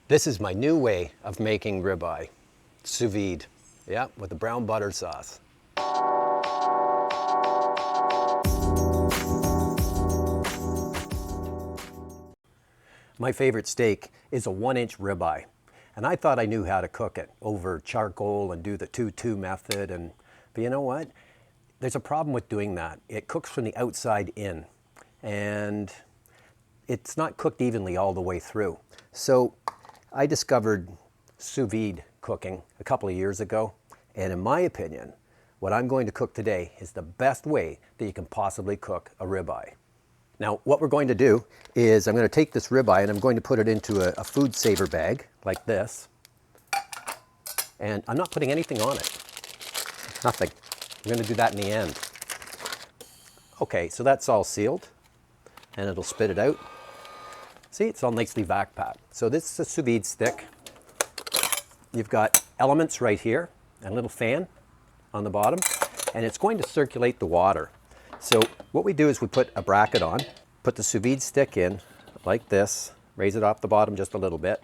This is my new way of making ribeye, sous vide. Yeah, with the brown butter sauce. My favorite steak is a 1-inch ribeye. And I thought I knew how to cook it over charcoal and do the 2-2 method. But you know what? There's a problem with doing that. It cooks from the outside in. And it's not cooked evenly all the way through. So I discovered sous vide cooking a couple of years ago. And in my opinion, what I'm going to cook today is the best way that you can possibly cook a ribeye. Now, what we're going to do is I'm going to take this ribeye and I'm going to put it into a Foodsaver bag like this. And I'm not putting anything on it. Nothing. I'm going to do that in the end. Okay, so that's all sealed. And it'll spit it out. See, it's all nicely vac packed. So this is a sous vide stick. You've got elements right here and a little fan on the bottom. And it's going to circulate the water. So what we do is we put a bracket on, put the sous vide stick in like this, raise it off the bottom just a little bit.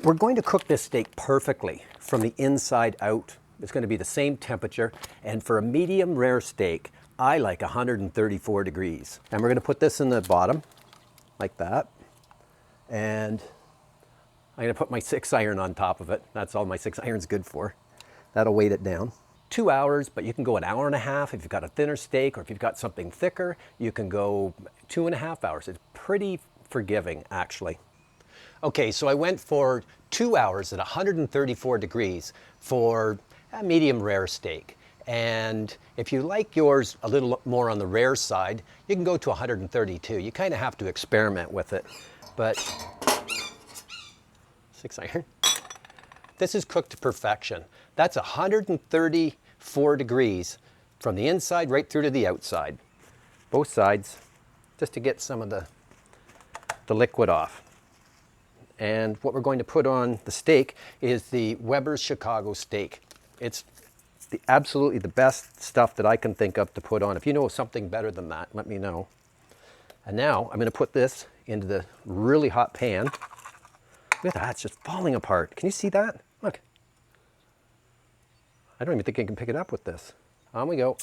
We're going to cook this steak perfectly from the inside out. It's going to be the same temperature, and for a medium rare steak, I like 134 degrees. And we're going to put this in the bottom like that, and I'm going to put my 6-iron on top of it. That's all my 6-iron's good for. That'll weight it down. 2 hours, but you can go 1.5 hours if you've got a thinner steak, or if you've got something thicker, you can go 2.5 hours. It's pretty forgiving, actually. Okay, so I went for 2 hours at 134 degrees for a medium rare steak. And if you like yours a little more on the rare side, you can go to 132. You kind of have to experiment with it, but 6-iron. This is cooked to perfection. That's 134 degrees from the inside right through to the outside. Both sides, just to get some of the liquid off. And what we're going to put on the steak is the Weber's Chicago steak. It's absolutely the best stuff that I can think of to put on. If you know something better than that, let me know. And now I'm going to put this into the really hot pan. Look at that, it's just falling apart. Can you see that? Look. I don't even think I can pick it up with this. On we go.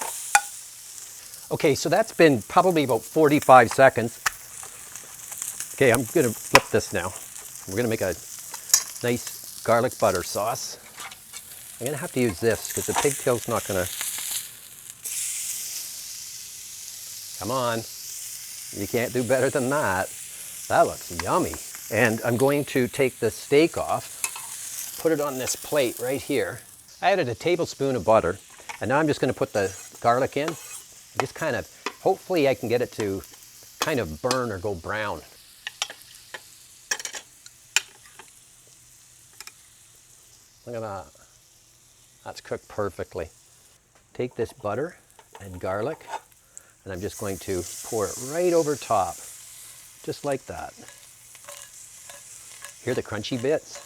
Okay, so that's been probably about 45 seconds. Okay, I'm gonna flip this now. We're gonna make a nice garlic butter sauce. I'm gonna have to use this because the pigtail's not gonna... Come on, you can't do better than that. That looks yummy. And I'm going to take the steak off, put it on this plate right here. I added a tablespoon of butter, and now I'm just going to put the garlic in. And just kind of, hopefully I can get it to kind of burn or go brown. Look at that. That's cooked perfectly. Take this butter and garlic, and I'm just going to pour it right over top, just like that. Hear the crunchy bits?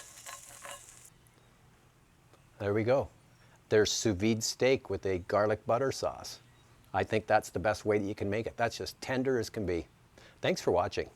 There we go. There's sous vide steak with a garlic butter sauce. I think that's the best way that you can make it. That's just tender as can be. Thanks for watching.